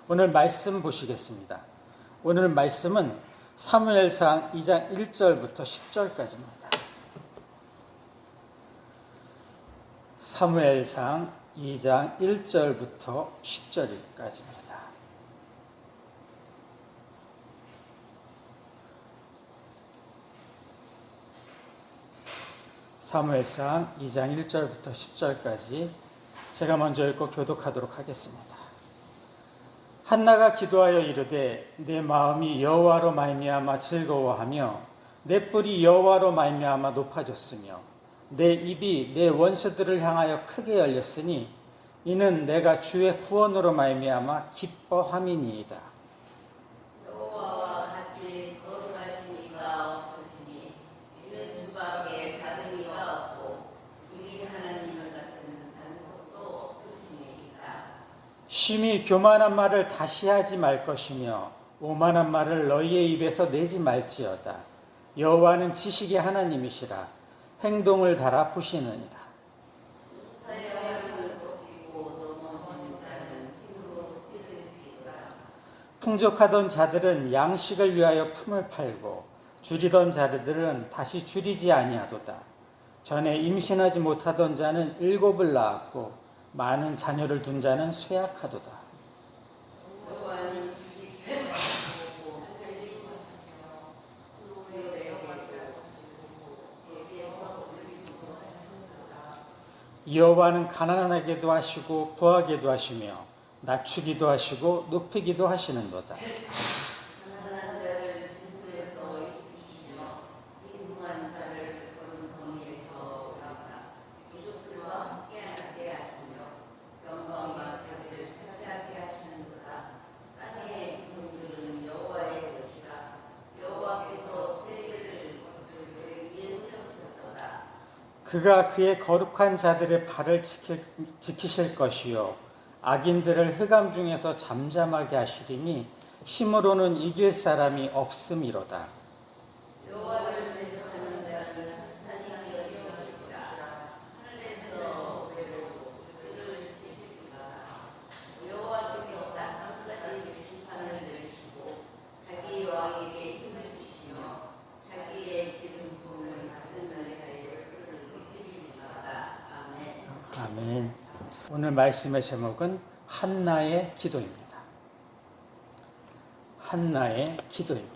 오늘 말씀 보시겠습니다. 오늘 말씀은 사무엘상 2장 1절부터 10절까지입니다. 사무엘상 2장 1절부터 10절까지입니다. 사무엘상 2장 1절부터 10절까지 제가 먼저 읽고 교독하도록 하겠습니다. 한나가 기도하여 이르되 내 마음이 여호와로 말미암아 즐거워하며 내 뿔이 여호와로 말미암아 높아졌으며 내 입이 내 원수들을 향하여 크게 열렸으니 이는 내가 주의 구원으로 말미암아 기뻐함이니이다. 여호와와 같이 거룩하신 이가 없으시니 이는 주밖에 다른 이가 없고 우리 하나님을 같은 단속도 없으시니이다. 심히 교만한 말을 다시 하지 말 것이며 오만한 말을 너희의 입에서 내지 말지어다. 여호와는 지식의 하나님이시라. 행동을 달아 보시느니라. 풍족하던 자들은 양식을 위하여 품을 팔고 줄이던 자들은 다시 줄이지 아니하도다. 전에 임신하지 못하던 자는 7을 낳았고 많은 자녀를 둔 자는 쇠약하도다. 여호와는 가난하게도 하시고 부하게도 하시며 낮추기도 하시고 높이기도 하시는도다. 가난한 자를 진토에서 입히시며 빈궁한 자를 거룩 더미에서 우라사 귀족들과 함께하게 하시며 영광과 자비를 차지하게 하시는도다. 땅의 기둥들은 여호와의 것이라. 여호와께서 세계를 그들 위에 세우셨도다. 그가 그의 거룩한 자들의 발을 지키실 것이요 악인들을 흑암 중에서 잠잠하게 하시리니 힘으로는 이길 사람이 없음이로다. 여호와를 대적하는 자는 산이 기어질 것이라. 하늘에서 외로고 그들을 치시리라. 여호와께서 딱 한 가지 심판을 내리시고 자기 왕에게 힘을 주시며 자기의 기름 부음을 받은 자의 그를 보시리로다. 아멘. 아멘. 오늘 말씀의 제목은 한나의 기도입니다. 한나의 기도입니다.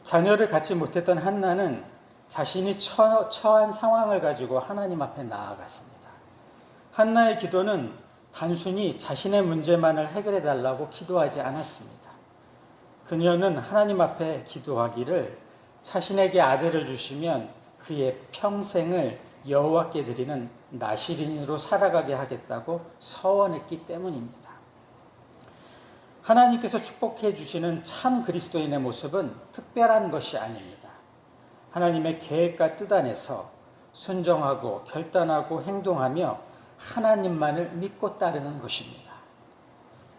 자녀를 갖지 못했던 한나는 자신이 처한 상황을 가지고 하나님 앞에 나아갔습니다. 한나의 기도는 단순히 자신의 문제만을 해결해 달라고 기도하지 않았습니다. 그녀는 하나님 앞에 기도하기를 자신에게 아들을 주시면 그의 평생을 여호와께 드리는 나시린으로 살아가게 하겠다고 서원했기 때문입니다. 하나님께서 축복해 주시는 참 그리스도인의 모습은 특별한 것이 아닙니다. 하나님의 계획과 뜻 안에서 순종하고 결단하고 행동하며 하나님만을 믿고 따르는 것입니다.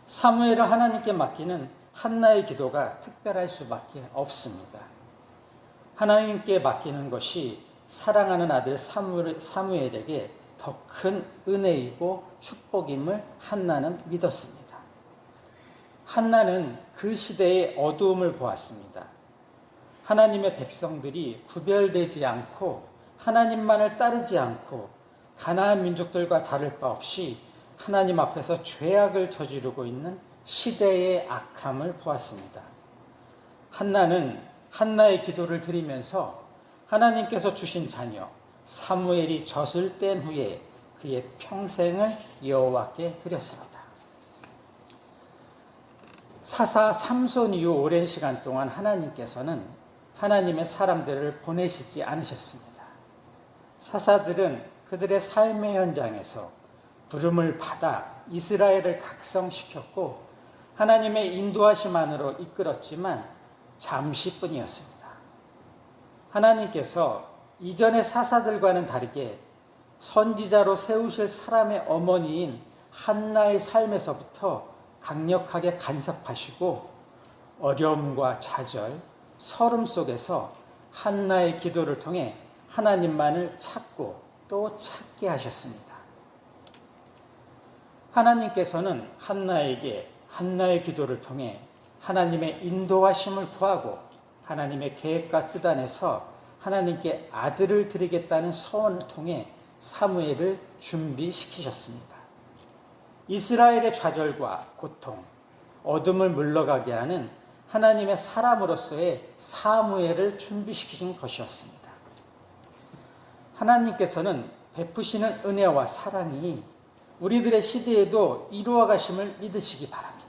사무엘을 하나님께 맡기는 한나의 기도가 특별할 수밖에 없습니다. 하나님께 맡기는 것이 사랑하는 아들 사무엘에게 더 큰 은혜이고 축복임을 한나는 믿었습니다. 한나는 그 시대의 어두움을 보았습니다. 하나님의 백성들이 구별되지 않고 하나님만을 따르지 않고 가나안 민족들과 다를 바 없이 하나님 앞에서 죄악을 저지르고 있는 시대의 악함을 보았습니다. 한나는 한나의 기도를 드리면서 하나님께서 주신 자녀 사무엘이 젖을 뗀 후에 그의 평생을 여호와께 드렸습니다. 사사 삼손 이후 오랜 시간 동안 하나님께서는 하나님의 사람들을 보내시지 않으셨습니다. 사사들은 그들의 삶의 현장에서 부름을 받아 이스라엘을 각성시켰고 하나님의 인도하심 안으로 이끌었지만 잠시뿐이었습니다. 하나님께서 이전의 사사들과는 다르게 선지자로 세우실 사람의 어머니인 한나의 삶에서부터 강력하게 간섭하시고 어려움과 좌절, 서름 속에서 한나의 기도를 통해 하나님만을 찾고 또 찾게 하셨습니다. 하나님께서는 한나에게 한나의 기도를 통해 하나님의 인도하심을 구하고 하나님의 계획과 뜻 안에서 하나님께 아들을 드리겠다는 서원을 통해 사무엘을 준비시키셨습니다. 이스라엘의 좌절과 고통, 어둠을 물러가게 하는 하나님의 사람으로서의 사무엘을 준비시키신 것이었습니다. 하나님께서는 베푸시는 은혜와 사랑이 우리들의 시대에도 이루어 가심을 믿으시기 바랍니다.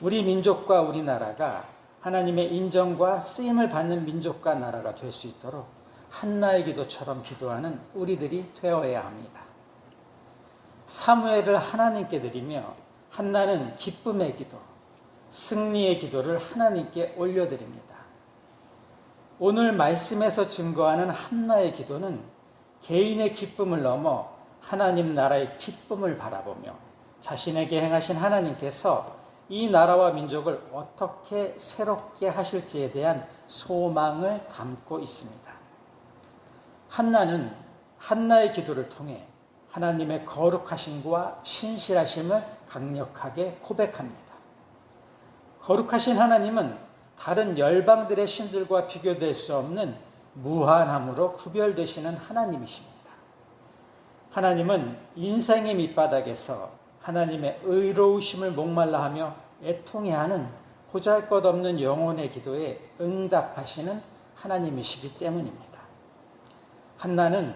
우리 민족과 우리나라가 하나님의 인정과 쓰임을 받는 민족과 나라가 될 수 있도록 한나의 기도처럼 기도하는 우리들이 되어야 합니다. 사무엘을 하나님께 드리며 한나는 기쁨의 기도, 승리의 기도를 하나님께 올려드립니다. 오늘 말씀에서 증거하는 한나의 기도는 개인의 기쁨을 넘어 하나님 나라의 기쁨을 바라보며 자신에게 행하신 하나님께서 이 나라와 민족을 어떻게 새롭게 하실지에 대한 소망을 담고 있습니다. 한나는 한나의 기도를 통해 하나님의 거룩하심과 신실하심을 강력하게 고백합니다. 거룩하신 하나님은 다른 열방들의 신들과 비교될 수 없는 무한함으로 구별되시는 하나님이십니다. 하나님은 인생의 밑바닥에서 하나님의 의로우심을 목말라 하며 애통해하는 보잘것없는 영혼의 기도에 응답하시는 하나님이시기 때문입니다. 한나는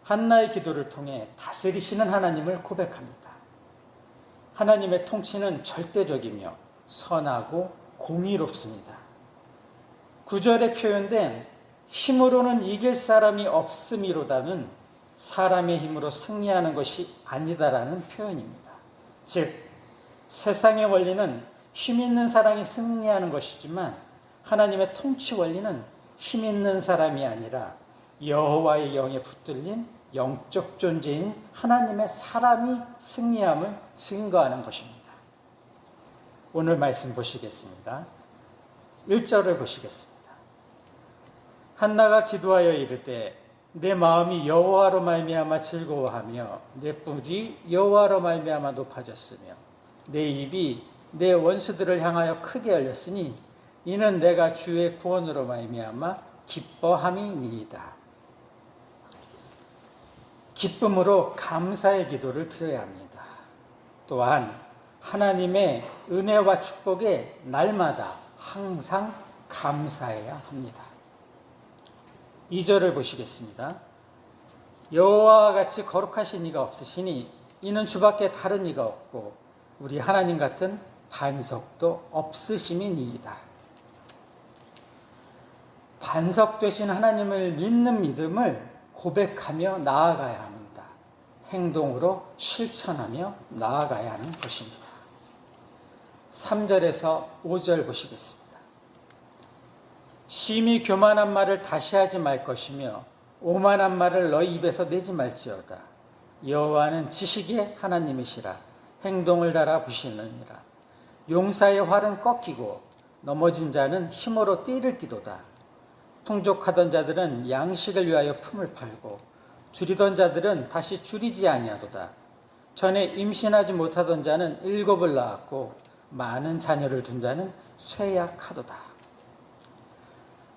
한나의 기도를 통해 다스리시는 하나님을 고백합니다. 하나님의 통치는 절대적이며 선하고 공의롭습니다. 9절에 표현된 힘으로는 이길 사람이 없음이로다는 사람의 힘으로 승리하는 것이 아니다라는 표현입니다. 즉 세상의 원리는 힘 있는 사람이 승리하는 것이지만 하나님의 통치 원리는 힘 있는 사람이 아니라 여호와의 영에 붙들린 영적 존재인 하나님의 사람이 승리함을 증거하는 것입니다. 오늘 말씀 보시겠습니다. 1절을 보시겠습니다. 한나가 기도하여 이르되 내 마음이 여호와로 말미암아 즐거워하며 내 뿔이 여호와로 말미암아 높아졌으며 내 입이 내 원수들을 향하여 크게 열렸으니 이는 내가 주의 구원으로 말미암아 기뻐함이니이다. 기쁨으로 감사의 기도를 드려야 합니다. 또한 하나님의 은혜와 축복에 날마다 항상 감사해야 합니다. 2절을 보시겠습니다. 여호와와 같이 거룩하신 이가 없으시니 이는 주밖에 다른 이가 없고 우리 하나님 같은 반석도 없으심이니이다. 반석 되신 하나님을 믿는 믿음을 고백하며 나아가야 합니다. 행동으로 실천하며 나아가야 하는 것입니다. 3절에서 5절 보시겠습니다. 심히 교만한 말을 다시 하지 말 것이며 오만한 말을 너희 입에서 내지 말지어다. 여호와는 지식의 하나님이시라. 행동을 달아 보시느니라. 용사의 활은 꺾이고 넘어진 자는 힘으로 띠를 띠도다. 풍족하던 자들은 양식을 위하여 품을 팔고 줄이던 자들은 다시 줄이지 아니하도다. 전에 임신하지 못하던 자는 7을 낳았고 많은 자녀를 둔 자는 쇠약하도다.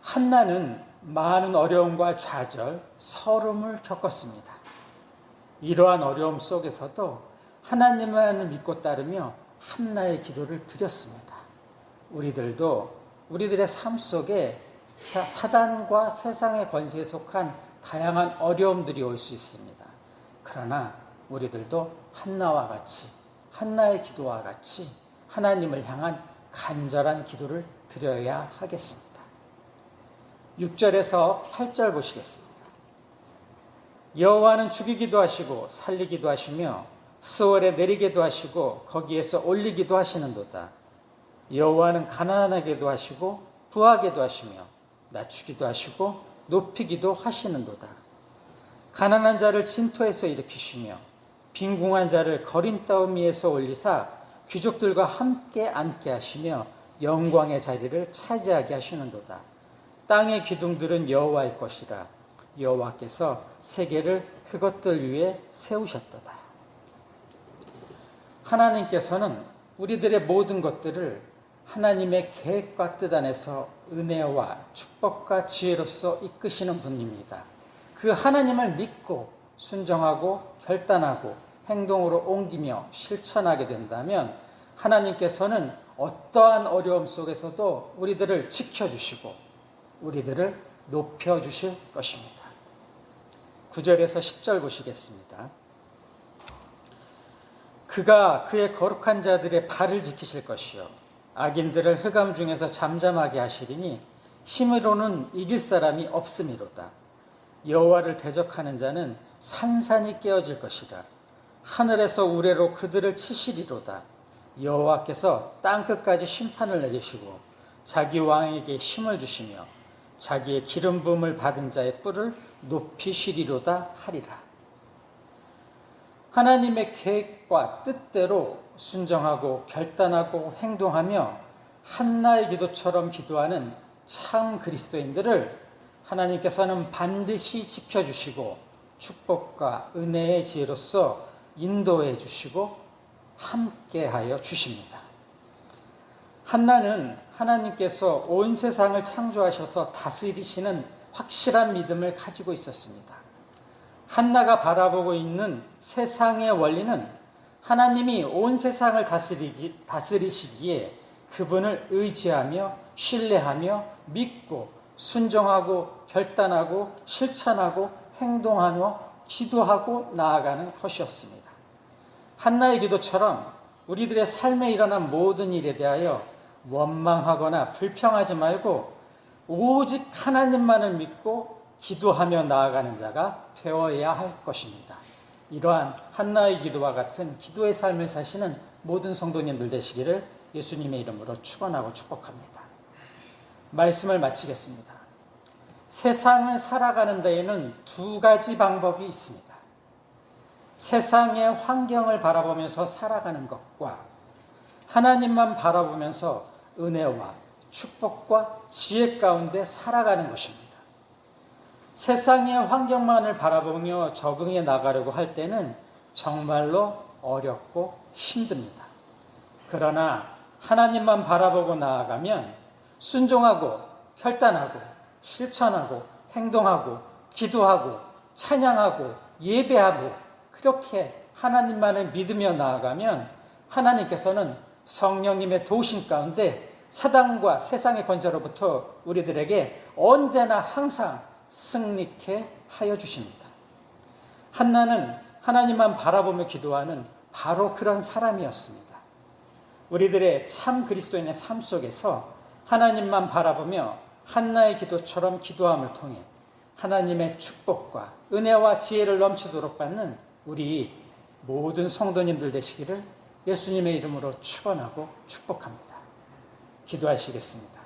한나는 많은 어려움과 좌절, 서름을 겪었습니다. 이러한 어려움 속에서도 하나님만을 믿고 따르며 한나의 기도를 드렸습니다. 우리들도 우리들의 삶 속에 사단과 세상의 권세에 속한 다양한 어려움들이 올 수 있습니다. 그러나 우리들도 한나와 같이, 한나의 기도와 같이 하나님을 향한 간절한 기도를 드려야 하겠습니다. 6절에서 8절 보시겠습니다. 여호와는 죽이기도 하시고 살리기도 하시며 스월에 내리기도 하시고 거기에서 올리기도 하시는도다. 여호와는 가난하게도 하시고 부하게도 하시며 낮추기도 하시고 높이기도 하시는도다. 가난한 자를 진토에서 일으키시며 빈궁한 자를 거림더미에서 올리사 귀족들과 함께 앉게 하시며 영광의 자리를 차지하게 하시는도다. 땅의 기둥들은 여호와의 것이라. 여호와께서 세계를 그것들 위에 세우셨도다. 하나님께서는 우리들의 모든 것들을 하나님의 계획과 뜻 안에서 은혜와 축복과 지혜로서 이끄시는 분입니다. 그 하나님을 믿고 순종하고 결단하고 행동으로 옮기며 실천하게 된다면 하나님께서는 어떠한 어려움 속에서도 우리들을 지켜주시고 우리들을 높여주실 것입니다. 9절에서 10절 보시겠습니다. 그가 그의 거룩한 자들의 발을 지키실 것이요 악인들을 흑암 중에서 잠잠하게 하시리니 힘으로는 이길 사람이 없음이로다. 여호와를 대적하는 자는 산산이 깨어질 것이라. 하늘에서 우레로 그들을 치시리로다. 여호와께서 땅끝까지 심판을 내리시고 자기 왕에게 힘을 주시며 자기의 기름 부음을 받은 자의 뿔을 높이시리로다 하리라. 하나님의 계획과 뜻대로 순종하고 결단하고 행동하며 한나의 기도처럼 기도하는 참 그리스도인들을 하나님께서는 반드시 지켜주시고 축복과 은혜의 지혜로서 인도해 주시고 함께하여 주십니다. 한나는 하나님께서 온 세상을 창조하셔서 다스리시는 확실한 믿음을 가지고 있었습니다. 한나가 바라보고 있는 세상의 원리는 하나님이 온 세상을 다스리시기에 그분을 의지하며 신뢰하며 믿고 순종하고 결단하고 실천하고 행동하며 기도하고 나아가는 것이었습니다. 한나의 기도처럼 우리들의 삶에 일어난 모든 일에 대하여 원망하거나 불평하지 말고 오직 하나님만을 믿고 기도하며 나아가는 자가 되어야 할 것입니다. 이러한 한나의 기도와 같은 기도의 삶을 사시는 모든 성도님들 되시기를 예수님의 이름으로 축원하고 축복합니다. 말씀을 마치겠습니다. 세상을 살아가는 데에는 두 가지 방법이 있습니다. 세상의 환경을 바라보면서 살아가는 것과 하나님만 바라보면서 은혜와 축복과 지혜 가운데 살아가는 것입니다. 세상의 환경만을 바라보며 적응해 나가려고 할 때는 정말로 어렵고 힘듭니다. 그러나 하나님만 바라보고 나아가면 순종하고 결단하고 실천하고 행동하고 기도하고 찬양하고 예배하고 그렇게 하나님만을 믿으며 나아가면 하나님께서는 성령님의 도우심 가운데 사단과 세상의 권세로부터 우리들에게 언제나 항상 승리케 하여 주십니다. 한나는 하나님만 바라보며 기도하는 바로 그런 사람이었습니다. 우리들의 참 그리스도인의 삶 속에서 하나님만 바라보며 한나의 기도처럼 기도함을 통해 하나님의 축복과 은혜와 지혜를 넘치도록 받는 우리 모든 성도님들 되시기를 예수님의 이름으로 축원하고 축복합니다. 기도하시겠습니다.